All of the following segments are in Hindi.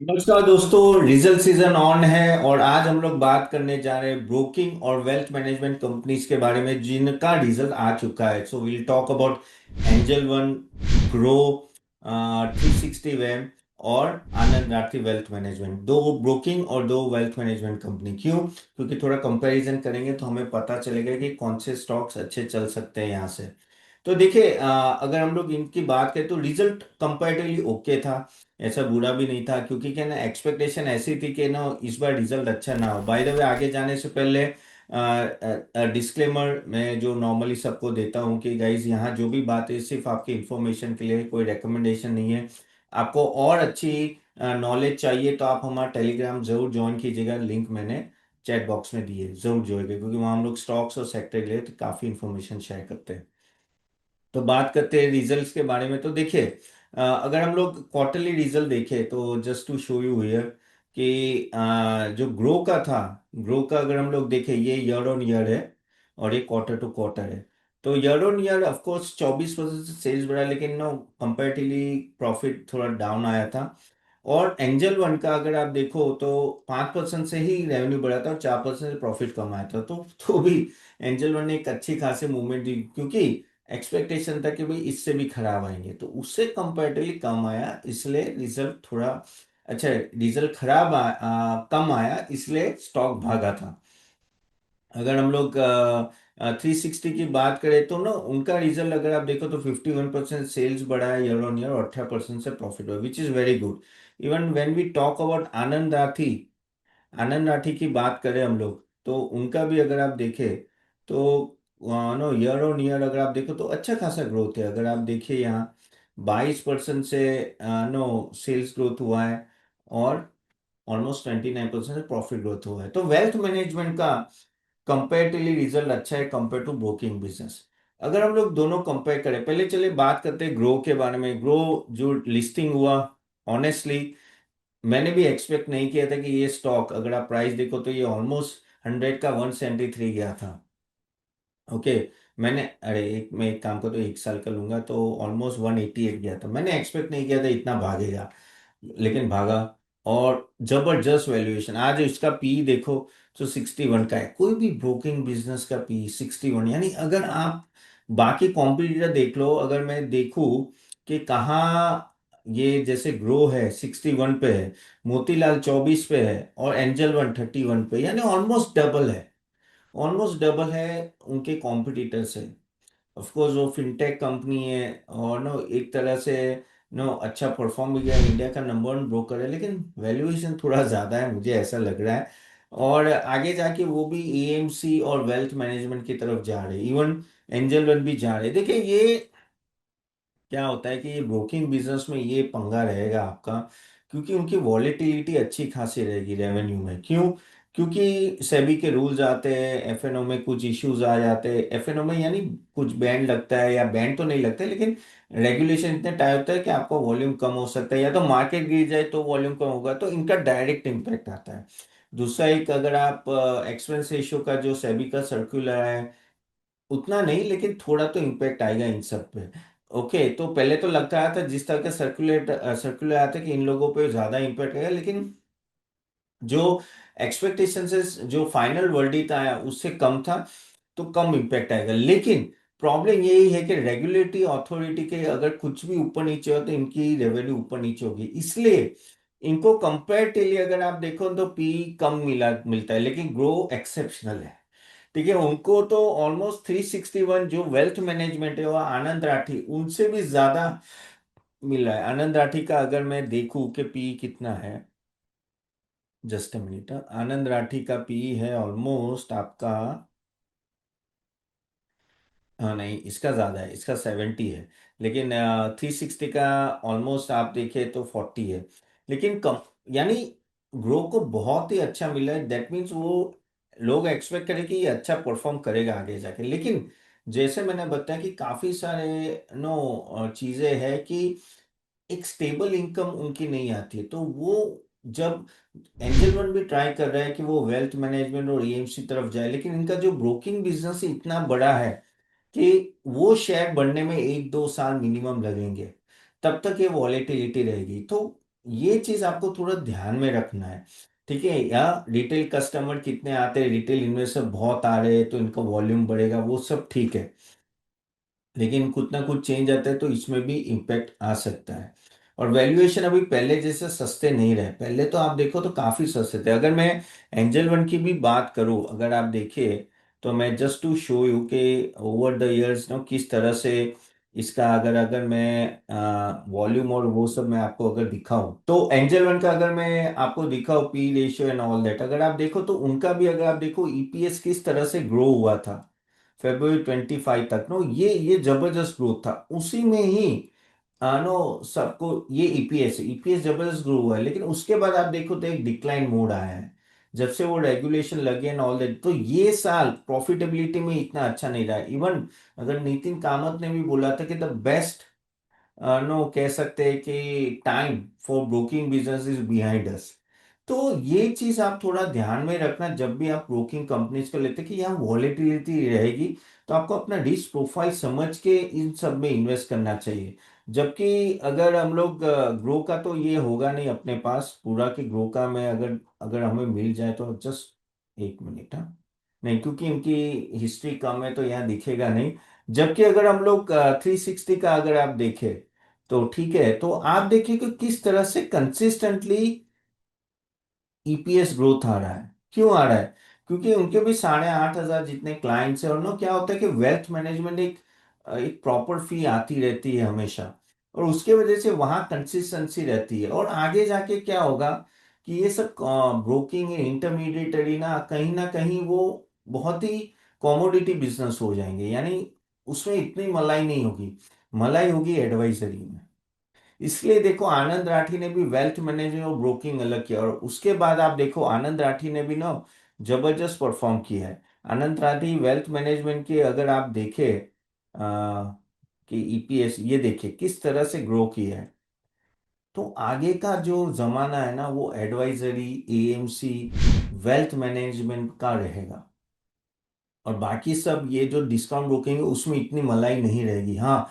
नमस्कार दोस्तों, रिजल्ट सीजन ऑन है और आज हम लोग बात करने जा रहे हैं ब्रोकिंग और वेल्थ मैनेजमेंट कंपनीज के बारे में जिनका रिजल्ट आ चुका है। So will talk about angel one, grow, 360 वेम और आनंद राठी वेल्थ मैनेजमेंट। दो ब्रोकिंग और दो वेल्थ मैनेजमेंट कंपनी। क्यों? क्योंकि थोड़ा कंपैरिजन करेंगे तो हमें पता चलेगा कि कौन से स्टॉक्स अच्छे चल सकते हैं यहाँ से। तो देखिए, अगर हम लोग इनकी बात करें तो रिजल्ट कंपैरेटिवली ओके था। ऐसा बुरा भी नहीं था, क्योंकि क्या ना, एक्सपेक्टेशन ऐसी थी कि ना इस बार रिजल्ट अच्छा ना हो। बाय द वे, आगे जाने से पहले डिस्क्लेमर मैं जो नॉर्मली सबको देता हूँ कि गाइज, यहाँ जो भी बात है सिर्फ आपकी इंफॉर्मेशन के लिए, कोई रेकमेंडेशन नहीं है। आपको और अच्छी नॉलेज चाहिए तो आप हमारा टेलीग्राम जरूर ज्वाइन कीजिएगा। लिंक मैंने चैट बॉक्स में दी है, जरूर जोड़िएगा, क्योंकि वहाँ हम लोग स्टॉक्स और सेक्टर के लिए तो काफ़ी इंफॉर्मेशन शेयर करते हैं। तो बात करते हैं रिजल्ट्स के बारे में। तो देखिए, अगर हम लोग क्वार्टरली रिजल्ट देखें तो just to show you here कि जो ग्रो का था, ग्रो का अगर हम लोग देखें, ये ईयर ऑन ईयर है और ये क्वार्टर टू क्वार्टर है। तो ईयर ऑन ईयर ऑफकोर्स 24% से सेल्स बढ़ा, लेकिन नो कंपेरेटिवली प्रॉफिट थोड़ा डाउन आया था। और एंजल वन का अगर आप देखो तो 5% से ही रेवेन्यू बढ़ा था और 4% से प्रॉफिट कम आया था। तो भी एंजल वन ने एक अच्छी खासी मूवमेंट दी, क्योंकि एक्सपेक्टेशन था कि भाई इससे भी खराब आएंगे, तो उससे कंपैरेटिवली कम आया, इसलिए रिजल्ट थोड़ा अच्छा। रिजल्ट कम आया, इसलिए स्टॉक भागा था। अगर हम लोग 360 की बात करें तो ना, उनका रिजल्ट अगर आप देखो तो 51% सेल्स बढ़ा है ईयर ऑन ईयर और 18% से प्रॉफिट हुआ, which is very good. Even when we talk about Anand Rathi की बात करें हम लोग, तो उनका भी अगर आप देखें तो नो, ईयर ऑन ईयर अगर आप देखो तो अच्छा खासा ग्रोथ है। अगर आप देखिए यहाँ 22% से नो सेल्स ग्रोथ हुआ है और ऑलमोस्ट 29% से प्रॉफिट ग्रोथ हुआ है। तो वेल्थ मैनेजमेंट का कंपेरेटिवली रिजल्ट अच्छा है कंपेयर टू ब्रोकिंग बिजनेस। अगर हम लोग दोनों कंपेयर करें, पहले चलिए बात करते हैं ग्रो के बारे में। ग्रो जो लिस्टिंग हुआ, ऑनेस्टली मैंने भी एक्सपेक्ट नहीं किया था कि ये स्टॉक, अगर आप प्राइस देखो तो ये ऑलमोस्ट 100 का 173 गया था। ओके, मैंने अरे मैं एक काम करो, एक साल का लूंगा तो ऑलमोस्ट 188 गया था। मैंने एक्सपेक्ट नहीं किया था इतना भागेगा, लेकिन भागा। और जबरदस्त वैल्यूएशन, आज इसका पी देखो तो 61 का है। कोई भी ब्रोकिंग बिजनेस का पी 61, यानी अगर आप बाकी कॉम्पिटिटर देख लो, अगर मैं देखूं कि कहाँ ये जैसे ग्रो है 61 पे है, मोतीलाल 24 पे है और एंजल वन 31 पे, यानी ऑलमोस्ट डबल है। ऑलमोस्ट डबल है उनके कॉम्पिटिटर से। ऑफ कोर्स वो फिनटेक कंपनी है और नो एक तरह से नो अच्छा परफॉर्म भी किया, इंडिया का नंबर वन ब्रोकर है, लेकिन वैल्यूएशन थोड़ा ज्यादा है, मुझे ऐसा लग रहा है। और आगे जाके वो भी एएमसी और वेल्थ मैनेजमेंट की तरफ जा रहे हैं, इवन एंजल वन भी जा रहे हैं। देखिए, ये क्या होता है कि ये ब्रोकिंग बिजनेस में ये पंगा रहेगा आपका, क्योंकि उनकी वॉलेटिलिटी अच्छी खासी रहेगी रेवेन्यू में। क्यों? क्योंकि सेबी के रूल्स आते हैं, एफएनओ में कुछ इश्यूज आ जाते हैं। एफएनओ में यानी कुछ बैंड लगता है, या बैंड तो नहीं लगता है, लेकिन रेगुलेशन इतने टाइट होता है कि आपका वॉल्यूम कम हो सकता है, या तो मार्केट गिर जाए तो वॉल्यूम कम होगा, तो इनका डायरेक्ट इम्पैक्ट आता है। दूसरा, एक अगर आप एक्सपेंस रेशियो का जो सेबी का सर्कुलर है, उतना नहीं लेकिन थोड़ा तो इम्पैक्ट आएगा इन सब पे। ओके, तो पहले तो लगता था जिस तरह का सर्कुलर आता है कि इन लोगों पे ज्यादा इम्पैक्ट आएगा, लेकिन जो एक्सपेक्टेशन से जो फाइनल वर्डिक्ट आया उससे कम था, तो कम इम्पैक्ट आएगा। लेकिन प्रॉब्लम यही है कि रेगुलेटरी अथॉरिटी के अगर कुछ भी ऊपर नीचे हो तो इनकी रेवेन्यू ऊपर नीचे होगी, इसलिए इनको कंपेरेटिवली अगर आप देखो तो पी कम मिलता है, लेकिन ग्रो एक्सेप्शनल है। ठीक है, उनको तो ऑलमोस्ट 361, जो वेल्थ मैनेजमेंट है वो आनंद राठी उनसे भी ज्यादा मिल रहा है। आनंद राठी का अगर मैं देखूं कि पी कितना है, जस्ट अ मिनट, आनंद राठी का पी है ऑलमोस्ट आपका, हाँ नहीं, इसका ज्यादा है, इसका 70 है। लेकिन 360 का ऑलमोस्ट आप देखें तो 40 है। लेकिन कम, यानी ग्रो को बहुत ही अच्छा मिला है। दैट मीन्स वो लोग एक्सपेक्ट करें कि ये अच्छा परफॉर्म करेगा आगे जाके। लेकिन जैसे मैंने बताया कि काफी सारे नो चीजें हैं कि एक स्टेबल इनकम उनकी नहीं आती है, तो वो जब एंजल वन भी ट्राई कर रहा है कि वो वेल्थ मैनेजमेंट और एएमसी तरफ जाए, लेकिन इनका जो ब्रोकिंग बिजनेस इतना बड़ा है कि वो शेयर बढ़ने में 1-2 साल मिनिमम लगेंगे, तब तक ये वॉलेटिलिटी रहेगी। तो ये चीज आपको थोड़ा ध्यान में रखना है। ठीक है, या रिटेल कस्टमर कितने आते हैं, रिटेल इन्वेस्टर बहुत आ रहे हैं तो इनका वॉल्यूम बढ़ेगा, वो सब ठीक है, लेकिन कुछ ना कुछ चेंज आता है तो इसमें भी इम्पैक्ट आ सकता है। और वैल्यूएशन अभी पहले जैसे सस्ते नहीं रहे, पहले तो आप देखो तो काफी सस्ते थे। अगर मैं एंजल वन की भी बात करूं, अगर आप देखिए, तो मैं जस्ट टू शो यू के ओवर द इयर्स नो किस तरह से इसका, अगर अगर मैं वॉल्यूम और वो सब मैं आपको अगर दिखाऊं, तो एंजल वन का अगर मैं आपको दिखाऊं P ratio and all that, अगर आप देखो तो उनका भी, अगर आप देखो ईपीएस किस तरह से ग्रो हुआ था February 25 तक, नो ये जबरदस्त ग्रोथ था उसी में ही। नो सबको ये ईपीएस जबरदस्त ग्रो हुआ है, लेकिन उसके बाद आप देखो तो एक डिक्लाइन मोड आया है जब से वो रेगुलेशन लगे एंड ऑल दैट। तो ये साल प्रॉफिटेबिलिटी में इतना अच्छा नहीं रहा। इवन अगर नितिन कामत ने भी बोला था कि द बेस्ट, नो कह सकते हैं कि time for broking business is behind us. तो ये चीज आप थोड़ा ध्यान में रखना जब भी आप ब्रोकिंग कंपनीज को लेते हैं कि यहाँ वॉलेटिलिटी रहेगी, तो आपको अपना रिस्क प्रोफाइल समझ के इन सब में इन्वेस्ट करना चाहिए। जबकि अगर हम लोग ग्रो का तो ये होगा नहीं अपने पास पूरा, कि ग्रो का में अगर अगर हमें मिल जाए तो जस्ट एक मिनट, हाँ, नहीं क्योंकि इनकी हिस्ट्री कम है तो यहाँ दिखेगा नहीं। जबकि अगर हम लोग 360 का अगर आप देखें तो ठीक है, तो आप देखिए कि किस तरह से कंसिस्टेंटली ईपीएस ग्रोथ आ रहा है। क्यों आ रहा है? क्योंकि उनके भी 8,500 जितने क्लाइंट्स हैं, और ना क्या होता है कि वेल्थ मैनेजमेंट एक प्रॉपर फी आती रहती है हमेशा, और उसके वजह से वहां कंसिस्टेंसी रहती है। और आगे जाके क्या होगा कि ये सब ब्रोकिंग इंटरमीडिएटरी ना कहीं वो बहुत ही कॉमोडिटी बिजनेस हो जाएंगे, यानी उसमें इतनी मलाई नहीं होगी, मलाई होगी एडवाइजरी में। इसलिए देखो आनंद राठी ने भी वेल्थ मैनेजमेंट और ब्रोकिंग अलग किया, और उसके बाद आप देखो आनंद राठी ने भी ना जबरदस्त परफॉर्म किया है। आनंद राठी वेल्थ मैनेजमेंट के अगर आप देखें कि ईपीएस ये देखिए किस तरह से ग्रो किया है। तो आगे का जो जमाना है ना वो एडवाइजरी, एएमसी, वेल्थ मैनेजमेंट का रहेगा। और बाकी सब ये जो डिस्काउंट ब्रोकिंग है उसमें इतनी मलाई नहीं रहेगी। हाँ,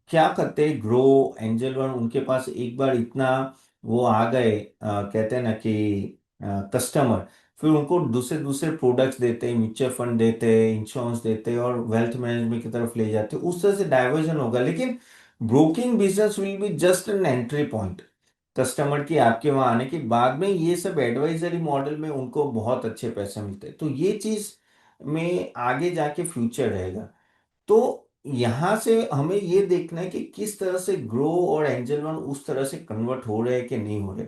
क्या करते हैं ग्रो, एंजल वन, उनके पास एक बार इतना वो आ गए, कहते हैं ना कि कस्टमर, फिर उनको दूसरे दूसरे प्रोडक्ट्स देते हैं, म्यूचुअल फंड देते हैं, इंश्योरेंस देते हैं, और वेल्थ मैनेजमेंट की तरफ ले जाते हैं, उस तरह से डाइवर्जन होगा। लेकिन broking business will be just an entry point customer की आपके वहां आने के बाद में। ये सब एडवाइजरी मॉडल में उनको बहुत अच्छे पैसे मिलते हैं, तो ये चीज में आगे जाके फ्यूचर रहेगा। तो यहां से हमें ये देखना है कि किस तरह से ग्रो और एंजल वन उस तरह से कन्वर्ट हो रहे हैं कि नहीं हो रहे।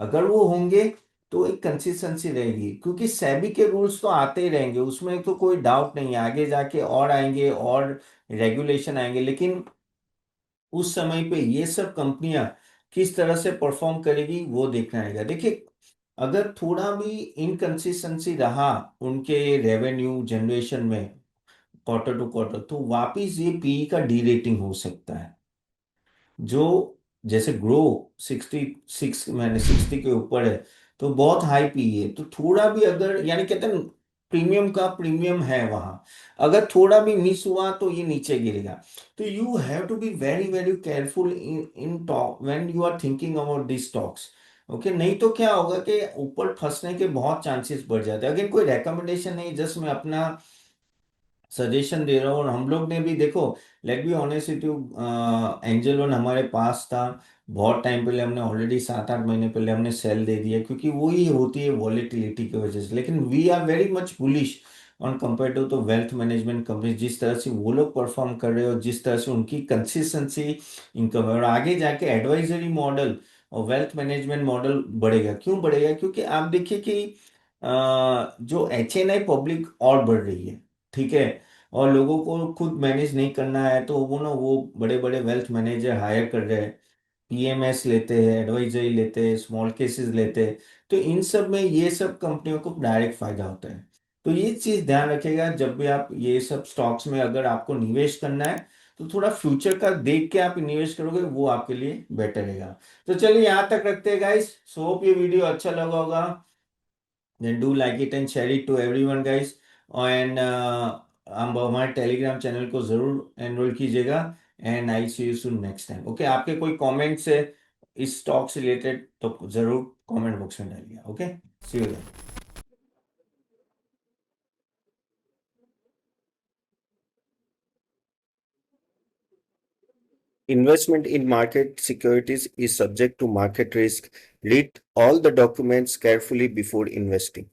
अगर वो होंगे तो एक कंसिस्टेंसी रहेगी, क्योंकि सेबी के रूल्स तो आते ही रहेंगे, उसमें तो कोई डाउट नहीं है, आगे जाके और आएंगे और रेगुलेशन आएंगे। लेकिन उस समय पे ये सब कंपनियां किस तरह से परफॉर्म करेगी वो देखना रहेगा। देखिए, अगर थोड़ा भी इनकंसिस्टेंसी रहा उनके रेवेन्यू जनरेशन में क्वार्टर टू क्वार्टर, तो वापिस ये पीई का डी रेटिंग हो सकता है। जो जैसे ग्रो 66, मैंने 60 के ऊपर है, तो बहुत हाई पीई है। तो थोड़ा भी अगर, यानी कहते हैं प्रीमियम का प्रीमियम है वहां, अगर थोड़ा भी मिस हुआ तो ये नीचे गिरेगा। तो you have to be very very careful in in talk when you are thinking about this stocks. Okay, नहीं तो क्या होगा कि ऊपर फंसने के बहुत चांसेस बढ़ जाते हैं। अगेन कोई रेकमेंडेशन नहीं, जस्ट मैं अपना सजेशन दे रहा हूँ। और हम लोग ने भी देखो, let be honest with you, Angel One हमारे पास था बहुत टाइम पहले, हमने ऑलरेडी 7-8 महीने पहले हमने सेल दे दिया, क्योंकि वो ही होती है वॉलेटिलिटी की वजह से। लेकिन we are very much bullish on compare to तो वेल्थ मैनेजमेंट कंपनी, जिस तरह से वो लोग परफॉर्म कर रहे हो, जिस तरह से उनकी कंसिस्टेंसी इनकम है, और आगे जाके एडवाइजरी मॉडल और वेल्थ मैनेजमेंट मॉडल बढ़ेगा। क्यों बढ़ेगा? क्योंकि आप देखिए कि जो एचएनआई पब्लिक और बढ़ रही है, ठीक है, और लोगों को खुद मैनेज नहीं करना है, तो वो बड़े बड़े वेल्थ मैनेजर हायर कर रहे हैं, पीएमएस लेते हैं, एडवाइजरी लेते हैं, स्मॉल केसेस लेते हैं। तो इन सब में ये सब कंपनियों को डायरेक्ट फायदा होता है। तो ये चीज ध्यान रखिएगा जब भी आप ये सब स्टॉक्स में अगर आपको निवेश करना है, तो थोड़ा फ्यूचर का देख के आप निवेश करोगे, वो आपके लिए बेटर रहेगा। तो चलिए यहाँ तक रखते हैं गाइस। सो होप ये वीडियो अच्छा लगा होगा। then do like it and share it to everyone guys। And हम हमारे टेलीग्राम चैनल को जरूर एनरोल कीजिएगा। And I see you soon next time. Okay, आपके कोई कमेंट्स है इस स्टॉक से रिलेटेड तो जरूर कमेंट बॉक्स में डालिए। Okay, see you then. Investment in market securities is subject to market risk. Read all the documents carefully before investing.